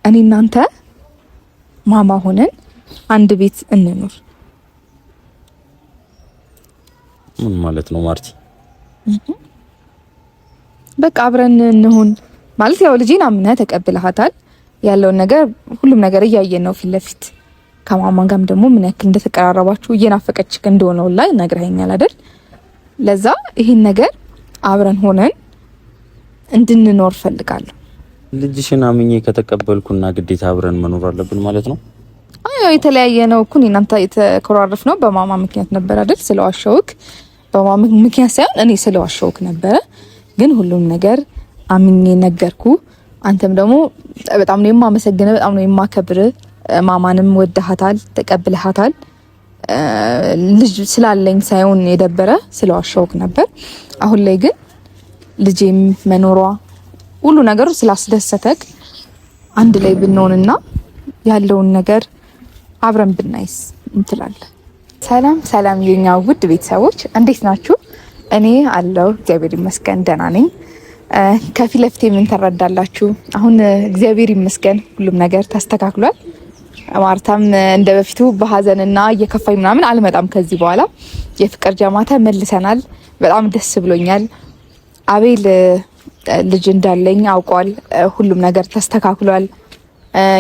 እኔ እናንተ ማማ ሆነን አንድ ቤት እንኖር። ምን ማለት ነው ማርቲ? በቃ አብረን እንሁን ማለት ያው ልጄን አምነህ ተቀብለሃታል። ያለውን ነገር ሁሉም ነገር እያየን ነው ፊት ለፊት። ከማማን ጋርም ደግሞ ምን ያክል እንደተቀራረባችሁ እየናፈቀችክ እንደሆነ ላይ ነግረኸኛል አይደል? ለዛ ይሄን ነገር አብረን ሆነን እንድንኖር ፈልጋለሁ። ልጅሽን አምኜ ከተቀበልኩና ግዴታ አብረን መኖር አለብን ማለት ነው? አይ የተለያየ ነው እኮ እናንተ የተኮራረፍ ነው በማማ ምክንያት ነበር አይደል? ስለዋሸውክ በማማ ምክንያት ሳይሆን እኔ ስለዋሸውክ ነበረ። ግን ሁሉም ነገር አምኜ ነገርኩ። አንተም ደግሞ በጣም ነው የማመሰግነው፣ በጣም ነው የማከብር። ማማንም ወደሃታል፣ ተቀብለሃታል። ልጅ ስላለኝ ሳይሆን የደበረ ስለዋሸውክ ነበር። አሁን ላይ ግን ልጄም መኖሯ ሁሉ ነገሩ ስላስደሰተክ አንድ ላይ ብንሆንና ያለውን ነገር አብረን ብናይስ እንትላለን። ሰላም ሰላም የኛ ውድ ቤተሰቦች እንዴት ናችሁ? እኔ አለው እግዚአብሔር ይመስገን ደህና ነኝ። ከፊት ለፊት ምን ተረዳላችሁ? አሁን እግዚአብሔር ይመስገን ሁሉም ነገር ተስተካክሏል። ማርታም እንደ በፊቱ በሀዘንና እየከፋኝ ምናምን አልመጣም። ከዚህ በኋላ የፍቅር ጀማታ መልሰናል። በጣም ደስ ብሎኛል። አቤል ልጅ እንዳለኝ አውቋል። ሁሉም ነገር ተስተካክሏል።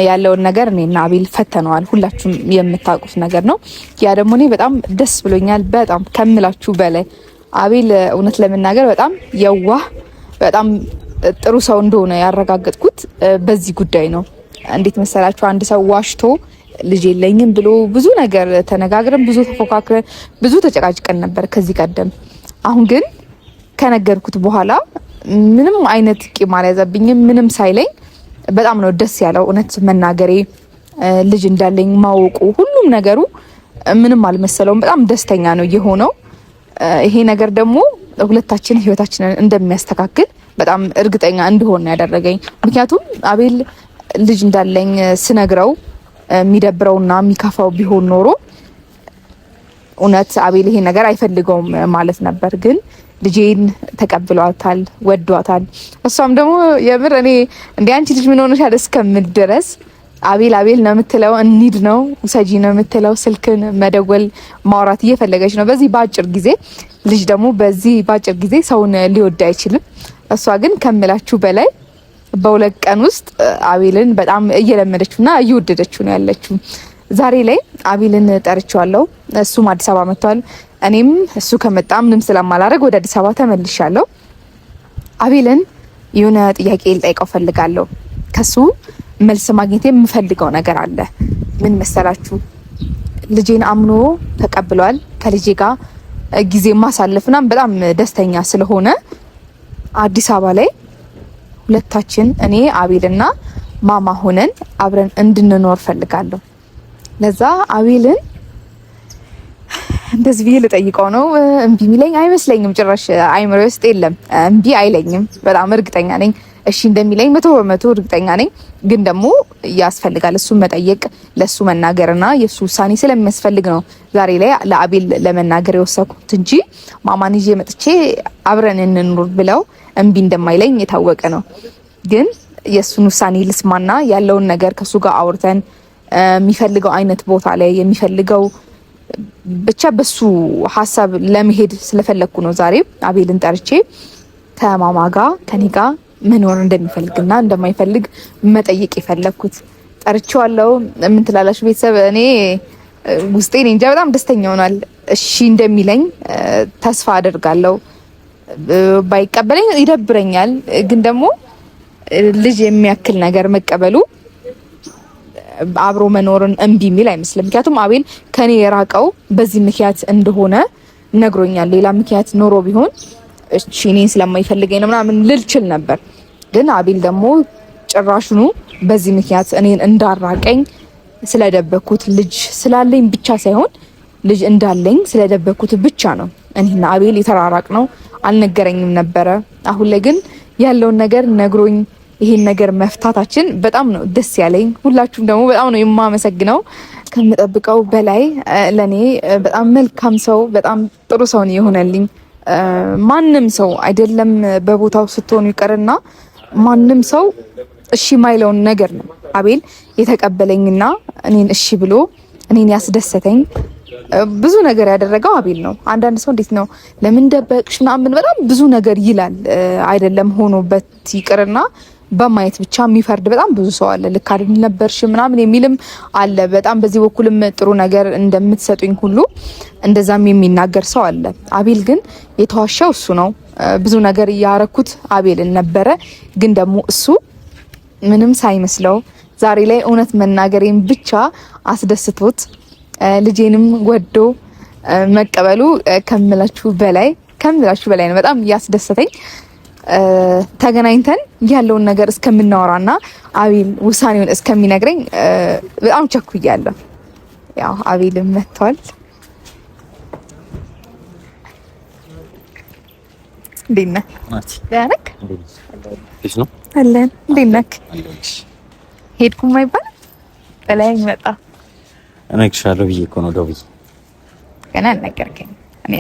ያለውን ነገር እኔና አቤል ፈተነዋል። ሁላችሁም የምታውቁት ነገር ነው። ያ ደግሞ እኔ በጣም ደስ ብሎኛል። በጣም ከምላችሁ በላይ አቤል እውነት ለመናገር በጣም የዋህ በጣም ጥሩ ሰው እንደሆነ ያረጋገጥኩት በዚህ ጉዳይ ነው። እንዴት መሰላችሁ? አንድ ሰው ዋሽቶ ልጅ የለኝም ብሎ ብዙ ነገር ተነጋግረን ብዙ ተፎካክረን ብዙ ተጨቃጭቀን ነበር ከዚህ ቀደም። አሁን ግን ከነገርኩት በኋላ ምንም አይነት ቂም አልያዘብኝም። ምንም ሳይለኝ በጣም ነው ደስ ያለው። እውነት መናገሬ ልጅ እንዳለኝ ማወቁ ሁሉም ነገሩ ምንም አልመሰለውም። በጣም ደስተኛ ነው የሆነው። ይሄ ነገር ደግሞ ሁለታችን ህይወታችንን እንደሚያስተካክል በጣም እርግጠኛ እንደሆነ ያደረገኝ። ምክንያቱም አቤል ልጅ እንዳለኝ ስነግረው የሚደብረውና የሚከፋው ቢሆን ኖሮ እውነት አቤል ይሄ ነገር አይፈልገውም ማለት ነበር። ግን ልጄን ተቀብሏታል፣ ወዷታል። እሷም ደግሞ የምር እኔ እንደ አንቺ ልጅ ምን ሆነሻል እስከምል ድረስ አቤል ነው የምትለው፣ እንሂድ ነው ውሰጂ ነው የምትለው። ስልክን መደወል ማውራት እየፈለገች ነው በዚህ በአጭር ጊዜ። ልጅ ደግሞ በዚህ በአጭር ጊዜ ሰውን ሊወድ አይችልም። እሷ ግን ከምላችሁ በላይ በሁለት ቀን ውስጥ አቤልን በጣም እየለመደችውና እየወደደችው ነው ያለችው። ዛሬ ላይ አቤልን ጠርቼዋለሁ። እሱም አዲስ አበባ መጥቷል። እኔም እሱ ከመጣ ምንም ስለማላደርግ ወደ አዲስ አበባ ተመልሻለሁ። አቤልን የሆነ ጥያቄ ልጠይቀው ፈልጋለሁ። ከሱ መልስ ማግኘት የምፈልገው ነገር አለ። ምን መሰላችሁ? ልጄን አምኖ ተቀብሏል። ከልጄ ጋር ጊዜ ማሳለፍና በጣም ደስተኛ ስለሆነ አዲስ አበባ ላይ ሁለታችን እኔ አቤልና ማማ ሆነን አብረን እንድንኖር ፈልጋለሁ። ለዛ አቤልን እንደዚህ ብዬ ልጠይቀው ነው። እምቢ ሚለኝ አይመስለኝም። ጭራሽ አይምሮ ውስጥ የለም። እምቢ አይለኝም። በጣም እርግጠኛ ነኝ። እሺ እንደሚለኝ 100% እርግጠኛ ነኝ። ግን ደግሞ ያስፈልጋል እሱ መጠየቅ፣ ለሱ መናገርና የሱ ውሳኔ ስለሚያስፈልግ ነው ዛሬ ላይ ለአቤል ለመናገር የወሰንኩት እንጂ ማማን ይዤ መጥቼ አብረን እንኑር ብለው እምቢ እንደማይለኝ የታወቀ ነው። ግን የሱን ውሳኔ ልስማና ያለውን ነገር ከሱ ጋር አውርተን የሚፈልገው አይነት ቦታ ላይ የሚፈልገው ብቻ በሱ ሀሳብ ለመሄድ ስለፈለኩ ነው ዛሬ አቤልን ጠርቼ ከማማ ጋር ከኔ ጋር መኖር እንደሚፈልግና እንደማይፈልግ መጠየቅ የፈለኩት። ጠርቼዋለሁ። ምን ትላላችሁ ቤተሰብ? እኔ ውስጤ እንጃ በጣም ደስተኛ ሆኗል። እሺ እንደሚለኝ ተስፋ አደርጋለሁ። ባይቀበለኝ ይደብረኛል። ግን ደግሞ ልጅ የሚያክል ነገር መቀበሉ አብሮ መኖርን እምቢ የሚል አይመስልም። ምክንያቱም አቤል ከኔ የራቀው በዚህ ምክንያት እንደሆነ ነግሮኛል። ሌላ ምክንያት ኖሮ ቢሆን እሺ እኔን ስለማይፈልገኝ ነው ምናምን ልልችል ነበር። ግን አቤል ደግሞ ጭራሽኑ በዚህ ምክንያት እኔን እንዳራቀኝ ስለደበኩት ልጅ ስላለኝ ብቻ ሳይሆን ልጅ እንዳለኝ ስለደበኩት ብቻ ነው እኔና አቤል የተራራቅ ነው። አልነገረኝም ነበረ። አሁን ላይ ግን ያለውን ነገር ነግሮኝ ይሄን ነገር መፍታታችን በጣም ነው ደስ ያለኝ። ሁላችሁም ደግሞ በጣም ነው የማመሰግነው። ከምጠብቀው በላይ ለኔ በጣም መልካም ሰው፣ በጣም ጥሩ ሰው ነው የሆነልኝ። ማንም ሰው አይደለም በቦታው ስትሆኑ ይቀርና ማንም ሰው እሺ ማይለውን ነገር ነው አቤል የተቀበለኝና እኔን እሺ ብሎ እኔን ያስደሰተኝ ብዙ ነገር ያደረገው አቤል ነው። አንዳንድ ሰው እንዴት ነው ለምን ደበቅሽ ምናምን በጣም ብዙ ነገር ይላል። አይደለም ሆኖበት ይቅርና በማየት ብቻ የሚፈርድ በጣም ብዙ ሰው አለ። ልክ አይደል ነበርሽ ምናምን የሚልም አለ። በጣም በዚህ በኩልም ጥሩ ነገር እንደምትሰጡኝ ሁሉ እንደዛም የሚናገር ሰው አለ። አቤል ግን የተዋሻው እሱ ነው። ብዙ ነገር ያረኩት አቤልን ነበረ። ግን ደግሞ እሱ ምንም ሳይመስለው ዛሬ ላይ እውነት መናገሬን ብቻ አስደስቶት ልጄንም ወዶ መቀበሉ ከምላችሁ በላይ ነው። በጣም ያስደሰተኝ ተገናኝተን ያለውን ነገር እስከምናወራና አቤል ውሳኔውን እስከሚነግረኝ በጣም ቸኩያለሁ። ያው አቤልም መጥቷል። እንዴት ነህ? ደህና ነህ? አለን። እንዴት ነህ? ሄድኩም አይባል በላይ መጣ እነግርሻለሁ ብዬ እኮ ነው ደውዬ ገና አልነገርከኝ። እኔ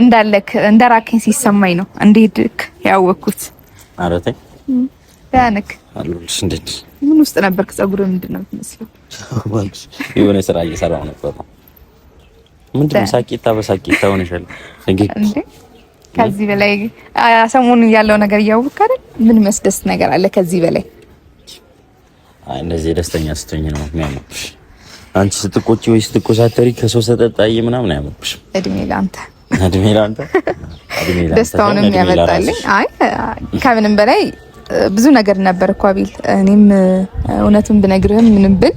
እንዳለክ እንደራከኝ ሲሰማኝ ነው እንደሄድክ ያወቅኩት። ኧረ ተይ ደህና ነህ? አለሁልሽ። እንዴት ምን ውስጥ ነበርክ? ፀጉርህ ምንድን ነው የምትመስለው? የሆነ ስራ እየሰራሁ ነበር። ምንድን ነው ሳቂታ በሳቂታ ሆነሻል እንዴ? ከዚህ በላይ ሰሞኑን ያለው ነገር እያወቅህ አይደል? ምን መስደስት ነገር አለ ከዚህ በላይ? አይ እንደዚህ ደስተኛ ስትሆኝ ነው የሚያምርብሽ። አንቺ ስትቆጪ ወይ ስትኮሳተሪ ከሰው ሰጠጣይ ምናምን አያምርብሽ። እድሜ ላንተ ደስታውንም ያመጣልኝ። አይ ከምንም በላይ ብዙ ነገር ነበር እኮ አቤል። እኔም እውነቱን ብነግርህም ምንም ብል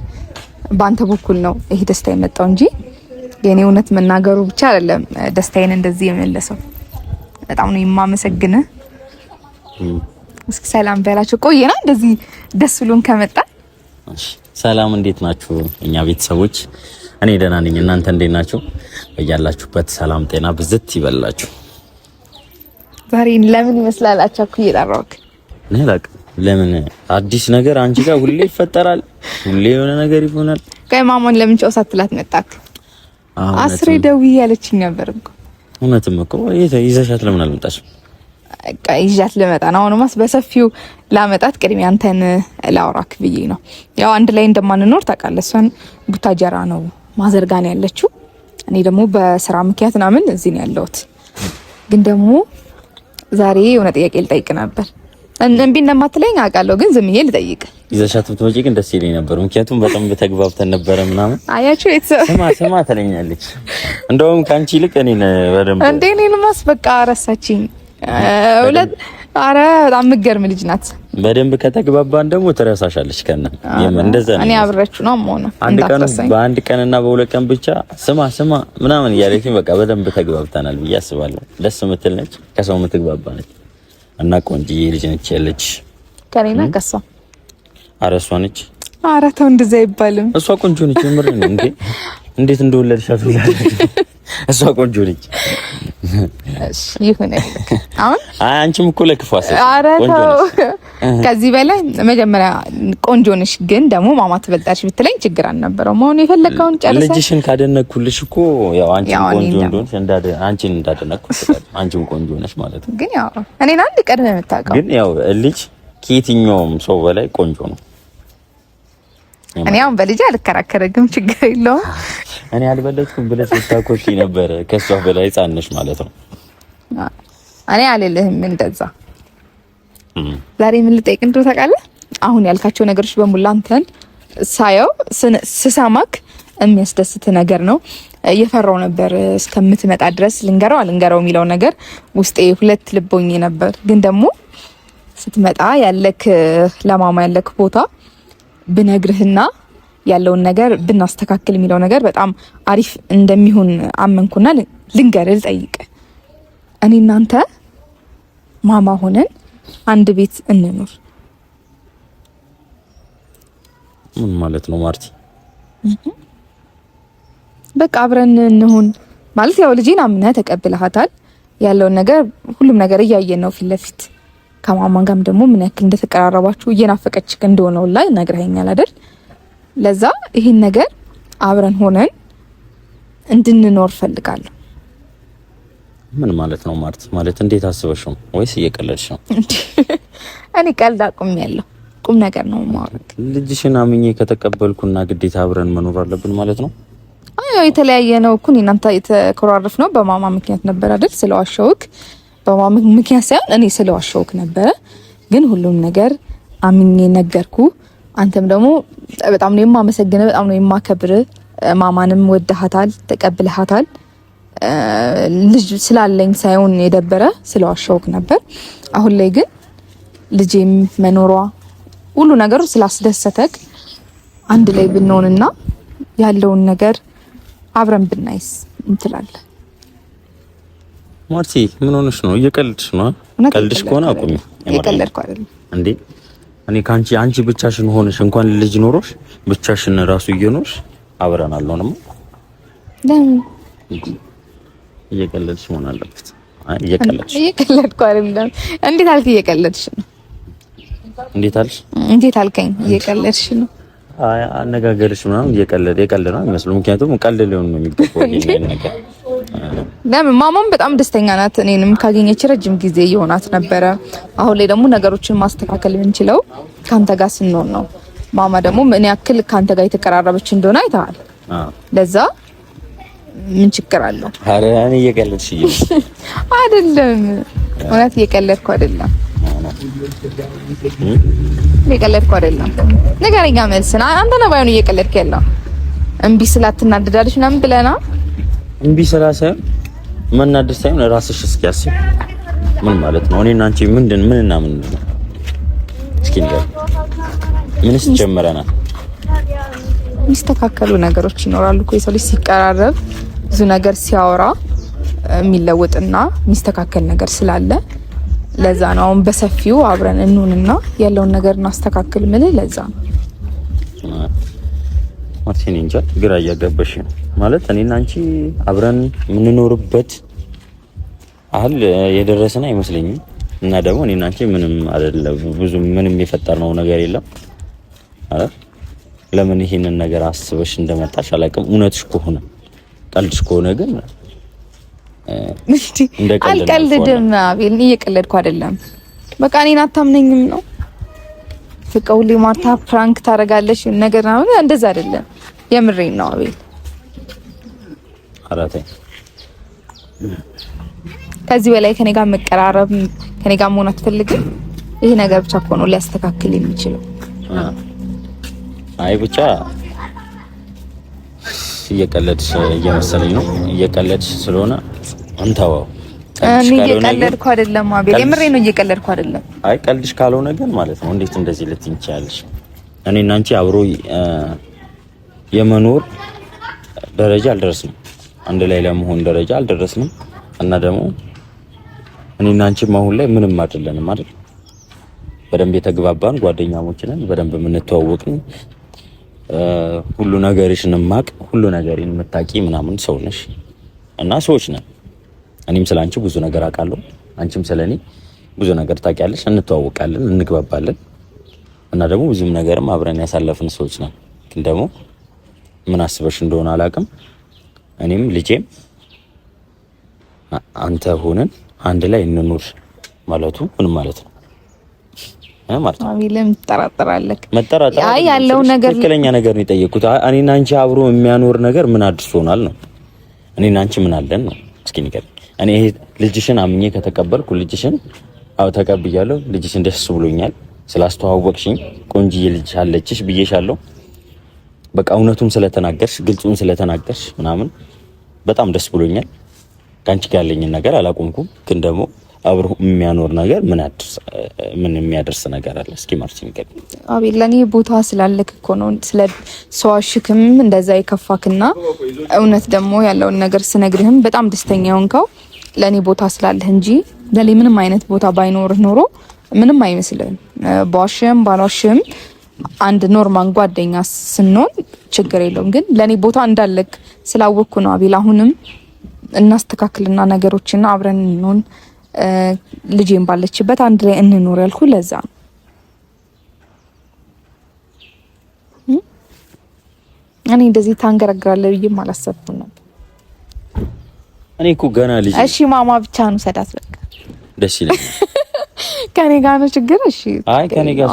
በአንተ በኩል ነው ይሄ ደስታ የመጣው እንጂ የኔ እውነት መናገሩ ብቻ አይደለም ደስታዬን እንደዚህ የመለሰው። በጣም ነው የማመሰግንህ። እስኪ ሰላም በላቸው። ቆየና እንደዚህ ደስ ብሎን ከመጣ። እሺ ሰላም፣ እንዴት ናችሁ እኛ ቤተሰቦች? እኔ ደህና ነኝ። እናንተ እንዴት ናችሁ? በያላችሁበት ሰላም ጤና ብዝት ይበላችሁ። ዛሬ ለምን ይመስላል አቻኩ እየጠራሁት? እኔ አላውቅም ለምን አዲስ ነገር አንቺ ጋር ሁሌ ይፈጠራል፣ ሁሌ የሆነ ነገር ይሆናል። ቆይ ማሞን ለምን ጨው ሳትላት መጣክ? አስሬ ደውዬ ያለችኝ ነበር እኮ። እውነትም እኮ ይዘሻት ለምን አልመጣሽም? ይዣት ልመጣ ነው። አሁንማስ በሰፊው ላመጣት ቅድሚያ አንተን ላውራክ ብዬ ነው። ያው አንድ ላይ እንደማንኖር ታውቃለህ። እሷን ቡታጀራ ነው ማዘርጋን ያለችው፣ እኔ ደግሞ በስራ ምክንያት ምናምን እዚህ ነው ያለሁት። ግን ደግሞ ዛሬ የሆነ ጥያቄ ልጠይቅ ነበር። እምቢ እንደማትለኝ አውቃለሁ፣ ግን ዝም ብዬ ልጠይቅ። ይዘሻት ብትመጪ ግን ደስ ይለኝ ነበር፣ ምክንያቱም በጣም በተግባብተን ነበረ ምናምን። አያችሁ ቤተሰብ ስማ ትለኛለች። እንደውም ካንቺ ይልቅ እኔን በደንብ እንዴ እኔንማስ በቃ ረሳችኝ። ሁለት አረ በጣም የምትገርም ልጅ ናት። በደንብ ከተግባባን ደግሞ ትረሳሻለች። ከነ እንደዛ ነው። እኔ አብሬያችሁ ነው የምሆነው። በአንድ ቀንና በሁለት ቀን ብቻ ስማ ምናምን እያለችኝ በቃ በደንብ ተግባብተናል ብዬ አስባለሁ። ደስ የምትል ነች፣ ከሰው የምትግባባ ነች እና ቆንጆዬ ልጅ ነች ያለች። ከኔና ከሷ ኧረ እሷ ነች። ኧረ ተው እንደዛ አይባልም። እሷ ቆንጆ ነች። የምር ነው እንዴ? እንዴት እንደወለድሻት እሷ ቆንጆ ነች። እሺ ይሁን። አሁን አንቺም እኮ ለክፉ አሰብ ቆንጆ ነሽ። ከዚህ በላይ መጀመሪያ ቆንጆ ነሽ፣ ግን ደግሞ ማማ ትበልጣለሽ ብትለኝ ችግር አልነበረውም። አሁን የፈለከውን ጨርሰሽ ልጅሽን ካደነኩልሽ እኮ ያው አንቺ ቆንጆ እንደሆንሽ አንቺን እንዳደነኩሽ አንቺም ቆንጆ ነሽ ማለት ነው። ግን ያው እኔን አንድ ቀድመ የምታውቀው ግን ያው ልጅ ከየትኛውም ሰው በላይ ቆንጆ ነው። እኔ አሁን በልጅ አልከራከረግም፣ ችግር የለውም። እኔ አልበለጥኩም ብለሽ ልታኮርፊ ነበር። ከሷ በላይ ሕፃን ነሽ ማለት ነው። እኔ አልልህም እንደዛ። ዛሬ ምን ልጠይቅ እንደው ታውቃለህ? አሁን ያልካቸው ነገሮች በሙሉ አንተን ሳየው ስሰማክ የሚያስደስት ነገር ነው። እየፈራው ነበር እስከምትመጣ ድረስ ልንገረው የሚለው ነገር ውስጤ ሁለት ልቦኝ ነበር። ግን ደግሞ ስትመጣ ያለክ ለማማ ያለክ ቦታ ብነግርህና ያለውን ነገር ብናስተካክል የሚለው ነገር በጣም አሪፍ እንደሚሆን አመንኩና ልንገርህ፣ ልጠይቅ። እኔ እናንተ ማማ ሆነን አንድ ቤት እንኑር። ምን ማለት ነው ማርቲ? በቃ አብረን እንሁን ማለት ያው ልጄን አምነህ ተቀብለሃታል። ያለውን ነገር ሁሉም ነገር እያየን ነው ፊት ለፊት። ከማማን ጋርም ደግሞ ምን ያክል እንደተቀራረባችሁ እየናፈቀችክ እንደሆነ ላይ ነግረኸኛል አይደል? ለዛ ይሄን ነገር አብረን ሆነን እንድንኖር ፈልጋለሁ። ምን ማለት ነው ማርቲ? ማለት እንዴት አስበሽ ነው ወይስ እየቀለድሽ ነው? እኔ ቀልድ አቁሜያለሁ። ቁም ነገር ነው ማለት ልጅሽን አምኜ ከተቀበልኩና ግዴታ አብረን መኖር አለብን ማለት ነው። አይ የተለያየ ነው እኮ እናንተ የተኮራረፍ ነው በማማ ምክንያት ነበር አይደል? ስለዋሸውክ በማማ ምክንያት ሳይሆን እኔ ስለዋሸውክ ነበር። ግን ሁሉም ነገር አምኜ ነገርኩ። አንተም ደግሞ በጣም ነው የማመሰግነው፣ በጣም ነው የማከብር። ማማንም ወደሃታል፣ ተቀብለሃታል። ልጅ ስላለኝ ሳይሆን የደበረ ስለዋሸውክ ነበር። አሁን ላይ ግን ልጄም መኖሯ ሁሉ ነገር ስላስደሰተክ አንድ ላይ ብንሆንና ያለውን ነገር አብረን ብናይስ እንትላለን። ማርቲ ምን ሆነሽ ነው? እየቀለድሽ ነው? ቀልድሽ ከሆነ አቁሚ። እየቀለድኩ አይደለም እንዴ። እኔ አንቺ ብቻሽን ሆነሽ እንኳን ልጅ ኖሮሽ ብቻሽን ራሱ እየኖርሽ አብረን አልሆንም። ለምን እየቀለድሽ መሆን አለበት? እየቀለድኩ አይደለም። እንዴት አልክ? እየቀለድሽ ነው። እንዴት አልከኝ? እየቀለድሽ ነው። አይ አነጋገርሽ ምናምን የቀለድ ነው የሚመስለው። ምክንያቱም ቀልድ ሊሆን ነው የሚገባው ይሄ ነገር። ለምን ማማም በጣም ደስተኛ ናት። እኔንም ካገኘች ረጅም ጊዜ ይሆናት ነበረ። አሁን ላይ ደግሞ ነገሮችን ማስተካከል የምንችለው ካንተ ጋር ስንሆን ነው። ማማ ደግሞ ምን ያክል ካንተ ጋር የተቀራረበች እንደሆነ አይተሃል። ለዛ ምን ችግር አለው? አረ እኔ እየቀለድሽ አይደለም። እውነት እየቀለድኩ አይደለም። እየቀለድኩ አይደለም። ነገረኛ መልስና አንተ ነው ባይሆን እየቀለድክ ያለው። እምቢ ስላትናደዳለች ምናምን ብለና እምቢ ስላሰብ መናደድ ሳይሆን ራስሽ እስኪ አስቢ። ምን ማለት ነው? እኔና አንቺ ምን ነው? እስኪ ንገር። ምንስ ጀመረናል? የሚስተካከሉ ነገሮች ይኖራሉ እኮ የሰው ልጅ ሲቀራረብ ብዙ ነገር ሲያወራ የሚለወጥና የሚስተካከል ነገር ስላለ ለዛ ነው አሁን በሰፊው አብረን እንሁንና ያለውን ነገር እናስተካክል። ምን ለዛ ነው ማርቲን እንጃ ግራ እያጋባሽ ነው ማለት እኔና አንቺ አብረን የምንኖርበት አህል የደረሰና አይመስለኝም። እና ደግሞ እኔና አንቺ ምንም አይደለም፣ ብዙ ምንም የፈጠርነው ነገር የለም። አረ ለምን ይሄንን ነገር አስበሽ እንደመጣሽ አላውቅም። እውነትሽ ከሆነ ቀልድሽ ከሆነ ግን አልቀልድም። አቤል እየቀለድኩ አይደለም። በቃ እኔን አታምነኝም ነው በቃ ሁሌ ማርታ ፕራንክ ታደርጋለሽ ነገር ነው። እንደዛ አይደለም፣ የምሬን ነው አቤል። አራቴ ከዚህ በላይ ከኔ ጋር መቀራረብ ከኔ ጋር መሆን አትፈልግም? ይሄ ነገር ብቻ እኮ ነው ሊያስተካክል የሚችለው። አይ ብቻ እየቀለድሽ እየመሰለኝ ነው። እየቀለድሽ ስለሆነ አንተው እኔ እየቀለድኩ አይደለም አቤል፣ የምሬን ነው እየቀለድኩ አይደለም። አይ ቀልድሽ ካልሆነ ግን ማለት ነው እንዴት እንደዚህ ልትይኝ ትችያለሽ? እኔና አንቺ አብሮ የመኖር ደረጃ አልደረስንም፣ አንድ ላይ ለመሆን ደረጃ አልደረስንም። እና ደግሞ እኔና አንቺም አሁን ላይ ምንም አይደለንም አይደል? በደንብ የተግባባን ጓደኛሞች ነን፣ በደንብ የምንተዋወቅን፣ ሁሉ ነገርሽን ማቅ ሁሉ ነገሬን የምታቂ ምናምን ሰው ነሽ እና ሰዎች ነን። እኔም ስለአንቺ ብዙ ነገር አውቃለሁ፣ አንቺም ስለኔ ብዙ ነገር ታውቂያለሽ። እንተዋወቃለን፣ እንግባባለን እና ደግሞ ብዙም ነገርም አብረን ያሳለፍን ሰዎች ነን። ግን ደግሞ ምን አስበሽ እንደሆነ አላውቅም፣ እኔም ልጄም አንተ ሆነን አንድ ላይ እንኑር ማለቱ ምን ማለት ነው? ማለት አቤልም ትጠራጠራለህ? መጠራጠር አይ ያለው ነገር ትክክለኛ ነገር ነው የጠየቁት። እኔና አንቺ አብሮ የሚያኖር ነገር ምን አድርሶናል ነው? እኔና አንቺ ምን አለን ነው? እስኪ ንገር። እኔ ልጅሽን አምኜ ከተቀበልኩ ልጅሽን ተቀብያለሁ። ልጅሽን ደስ ብሎኛል ስላስተዋወቅሽኝ። ቆንጂዬ ልጅ አለችሽ ብዬሻለሁ። በቃ እውነቱን ስለተናገርሽ ግልጹን ስለተናገርሽ ምናምን በጣም ደስ ብሎኛል። ካንቺ ጋር ያለኝን ነገር አላቆምኩም። ግን ደግሞ አብሮ የሚያኖር ነገር ምን የሚያደርስ ነገር አለ? እስኪ ማርቲን ንገር። አቤል ለኔ ቦታ ስላለክ እኮ ነው ስለ ሰዋሽክም እንደዛ ይከፋክና እውነት ደግሞ ያለውን ነገር ስነግርህም በጣም ደስተኛ ሆንከው ለኔ ቦታ ስላለህ እንጂ ለኔ ምንም አይነት ቦታ ባይኖርህ ኖሮ ምንም አይመስልም። ባሽም ባላሽም አንድ ኖርማል ጓደኛ ስንሆን ችግር የለውም። ግን ለኔ ቦታ እንዳለክ ስላወቅኩ ነው አቤል አሁንም እናስተካክልና ነገሮችና አብረን እንሆን ልጄን ባለችበት አንድ ላይ እንኖር ያልኩ ለዛ ነው። እኔ እንደዚህ ታንገራግራለህ ብዬም አላሰብኩም ነበር። እኔ እኮ ገና ልጅ እሺ ማማ ብቻ ነው ሰዳት በቃ ደስ ይለኛል። ከኔ ጋር ነው ችግር። እሺ አይ ከኔ ጋር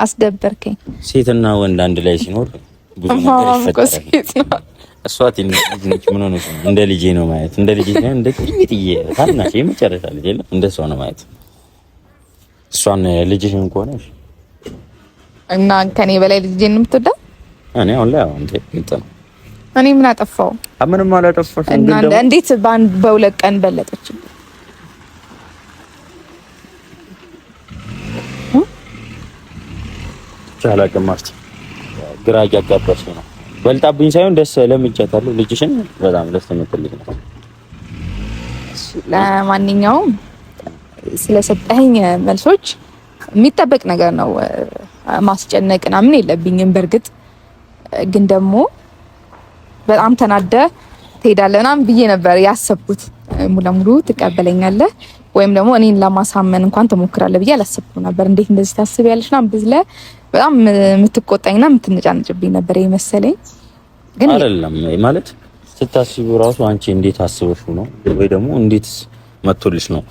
አስደበርከኝ። ሴትና ወንድ አንድ ላይ ሲኖር ብዙ ነገር ይፈጠራል። እሷ ትንሽ ልጅ ነች። ምን ሆነሽ ነው? እንደ ልጄ ነው ማየት። እንደ ልጄ ሳይሆን እንደ ጥዬ ታናሽ የመጨረሻ ልጅ የለም እንደ እሷ ነው ማየት። እሷን ልጅሽን ከሆነሽ እና ከኔ በላይ ልጄን ነው የምትወዳት? እኔ አሁን ላይ አሁን ግልጽ ነው። እኔ ምን አጠፋው? ምንም አላጠፋሽ። እንዴት በሁለት ቀን በለጠች? ቻላቀ ማርት ግራ እያጋባሽ ነው። በልጣብኝ ሳይሆን ደስ ለምጃታለሁ። ልጅሽን በጣም ደስ የምትልኝ ነው። ለማንኛውም ስለሰጠኸኝ መልሶች የሚጠበቅ ነገር ነው። ማስጨነቅ ምናምን የለብኝም። በእርግጥ ግን ደግሞ በጣም ተናደ ትሄዳለህ ምናምን ብዬ ነበር ያሰብኩት። ሙሉ ለሙሉ ትቀበለኛለህ ወይም ደግሞ እኔን ለማሳመን እንኳን ትሞክራለህ ብዬ አላሰብኩም ነበር። እንዴት እንደዚህ ታስቢያለሽ ና ብዝለ በጣም የምትቆጣኝና የምትነጫነጭብኝ ነበር የመሰለኝ። ግን አይደለም ማለት ስታስቢው ራሱ አንቺ እንዴት አስበሽው ነው ወይ ደግሞ እንዴት መጥቶልሽ ነው?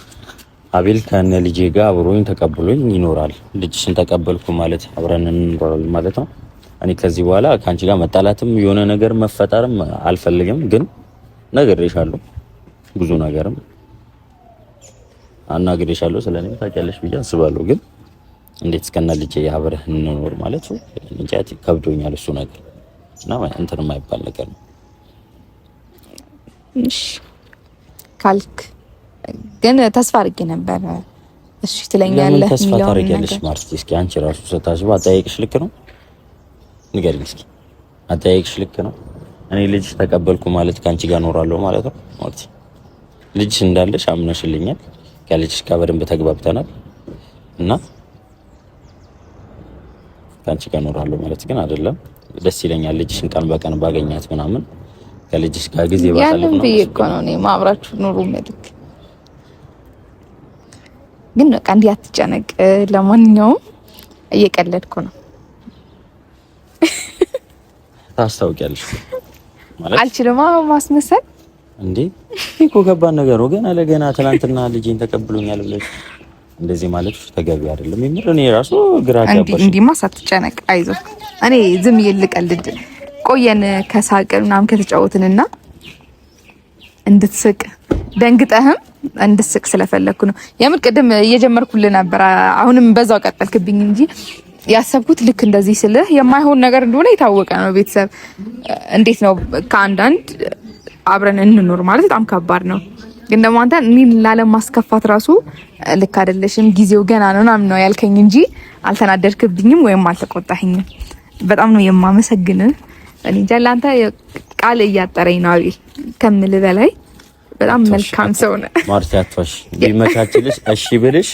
አቤል ከነ ልጄ ጋር አብሮኝ ተቀብሎኝ ይኖራል። ልጅሽን ተቀበልኩ ማለት አብረን እንኖራለን ማለት ነው። እኔ ከዚህ በኋላ ካንቺ ጋር መጣላትም የሆነ ነገር መፈጠርም አልፈልግም። ግን ነግሬሻለሁ፣ ብዙ ነገርም አናግሬሻለሁ። ስለኔ ታውቂያለሽ ብዬ አስባለሁ። ግን እንዴት እስከነ ልጄ አብረን እንኖር ማለት ነው እንጃት ከብዶኛል እሱ ነገር እና እንትን የማይባል ነገር ነው። እሺ ካልክ ግን ተስፋ አድርጌ ነበር። እሺ ትለኛለህ። ተስፋ ታደርጊያለሽ ማለት እስኪ አንቺ ራሱ ስታስብ አጠያየቅሽ ልክ ነው? ንገሪኝ እስኪ አጠያየቅሽ ልክ ነው? እኔ ልጅ ተቀበልኩ ማለት ካንቺ ጋር እኖራለሁ ማለት ነው ማለት ልጅሽ እንዳለሽ አምነሽልኛል። ከልጅሽ ጋር በደንብ ተግባብተናል እና ካንቺ ጋር እኖራለሁ ማለት ግን አይደለም። ደስ ይለኛል ልጅሽን ቀን በቀን ባገኛት ምናምን ከልጅሽ ጋር ጊዜ ባሳለፍ ነው። ያንን እኮ ነው እኔ ማብራችሁ ኑሩ መልክ ግን በቃ እንዲህ አትጨነቅ። ለማንኛውም እየቀለድኩ ነው። ታስታውቂያለሽ ማለት አልችልም ማስመሰል እንዴ እኮ ከባድ ነገር ነው። ገና ለገና ትናንትና ልጄን ተቀብሎኛል ብለሽ እንደዚህ ማለት ተገቢ አይደለም። የምር እኔ ራሱ ግራ ጋባሽ። እንዲህማ ሳትጨነቅ አይዞህ። እኔ ዝም ይልቀልድ ቆየን ከሳቅን ምናምን ከተጫወትንና እንድትስቅ ደንግጠህም እንድትስቅ ስለፈለኩ ነው። የምር ቅድም እየጀመርኩልህ ነበር። አሁንም በዛው ቀጠልክብኝ እንጂ ያሰብኩት ልክ እንደዚህ ስልህ የማይሆን ነገር እንደሆነ የታወቀ ነው። ቤተሰብ እንዴት ነው ከአንዳንድ አብረን እንኖር ማለት በጣም ከባድ ነው። ግን ደግሞ አንተ እኔን ላለማስከፋት ራሱ ልክ አይደለሽም፣ ጊዜው ገና ነው ምናምን ነው ያልከኝ እንጂ አልተናደድክብኝም ወይም አልተቆጣኸኝም። በጣም ነው የማመሰግንህ። እኔ እንጃ ለአንተ ቃል እያጠረኝ ነው አቤል ከምልህ በላይ በጣም መልካም ሰው ነህ። ማርቲያቶሽ ቢመቻችልሽ እሺ ብልሽ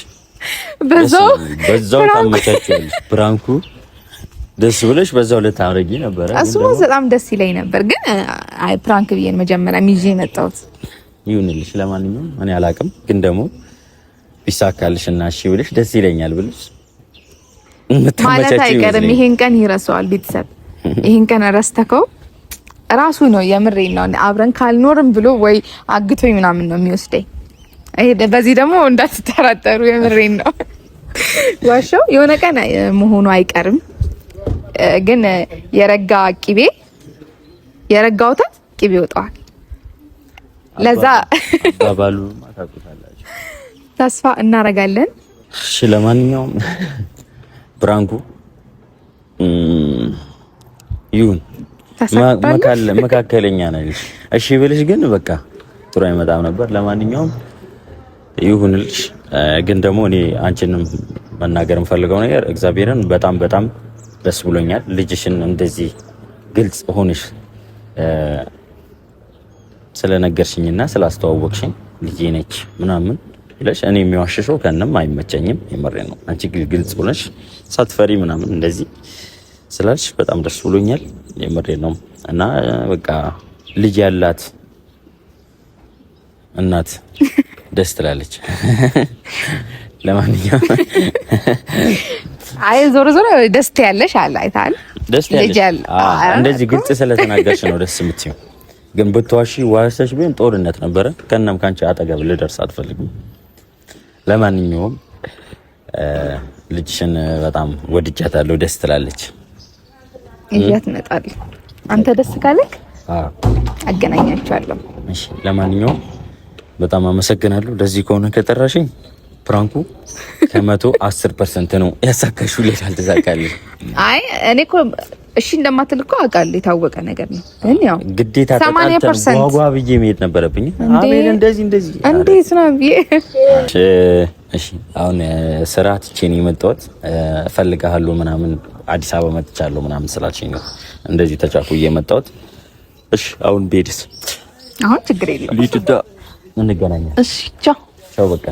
በዛው ታመቻችልሽ ብራንኩ ደስ ብለሽ በዛው ልታረጊ ነበር። እሱማ በጣም ደስ ይለኝ ነበር። ግን አይ ፕራንክ ብዬን መጀመሪያ ይዤ መጣሁት። ይሁንልሽ። ለማንኛውም እኔ አላቅም፣ ግን ደግሞ ቢሳካልሽ እና እሺ ብለሽ ደስ ይለኛል ብለሽ ማለት አይቀርም። ይሄን ቀን ይረሳዋል ቤተሰብ። ይሄን ቀን ረስተከው ራሱ ነው የምሬን ነው አብረን ካልኖርም ብሎ ወይ አግቶኝ ምናምን ነው የሚወስደኝ። በዚህ ደግሞ እንዳትጠራጠሩ የምሬን ነው። ዋሻው የሆነ ቀን መሆኑ አይቀርም። ግን የረጋ ወተት ቅቤ ይወጣዋል። ለዛ ባባሉ ማታቁታላችሁ ተስፋ እናረጋለን። እሺ ለማንኛውም ብራንኩ ይሁን መካከለኛ ነሽ። እሺ ብልሽ ግን በቃ ጥሩ አይመጣም ነበር። ለማንኛውም ይሁንልሽ። ግን ደግሞ እኔ አንቺንም መናገር የምፈልገው ነገር እግዚአብሔርን በጣም በጣም ደስ ብሎኛል። ልጅሽን እንደዚህ ግልጽ ሆነሽ ስለነገርሽኝና ስላስተዋወቅሽኝ ልጄ ነች ምናምን ብለሽ እኔ የሚዋሽሸው ከነም አይመቸኝም። የምሬ ነው። አንቺ ግልጽ ሆነሽ ሳትፈሪ ምናምን እንደዚህ ስላልሽ በጣም ደስ ብሎኛል። የምሬ ነው። እና በቃ ልጅ ያላት እናት ደስ ትላለች። ለማንኛውም አይ ዞሮ ዞሮ ደስ ያለሽ አለ አይታል ደስ ያለሽ እንደዚህ ግልጽ ስለተናገርሽ ነው ደስ የምትይው። ግን ብትዋሺ ዋሰሽ ቢሆን ጦርነት ነበረ። ከነም ካንቺ አጠገብ ልደርስ አትፈልግም። ለማንኛውም ልጅሽን በጣም ወድጃታለሁ፣ ደስ ትላለች። እያት መጣል አንተ ደስ ካለክ አገናኛቸዋለሁ። እሺ ለማንኛውም በጣም አመሰግናለሁ። ለዚህ ከሆነ ከጠራሽኝ ፕራንኩ 110% ነው ያሳካሽው። ሌላ አልተሳካልኝ። አይ እኔ እኮ እሺ እንደማትል እኮ አውቃለሁ፣ የታወቀ ነገር ነው። ግን ያው ግዴታ 80% ጓጓ ብዬ መሄድ ነበረብኝ። አሜን እንደዚህ እንዴት ነው ብዬ እሺ አሁን ስራ ትቼ ነው የመጣሁት። እፈልግሃለሁ ምናምን አዲስ አበባ መጥቻለሁ ምናምን ስላልሽኝ ነው እንደዚህ ተጫኩዬ የመጣሁት። እሺ አሁን ቤድስ አሁን ችግር የለውም። ሊጥዳ እንገናኛለን። እሺ ቻው ቻው በቃ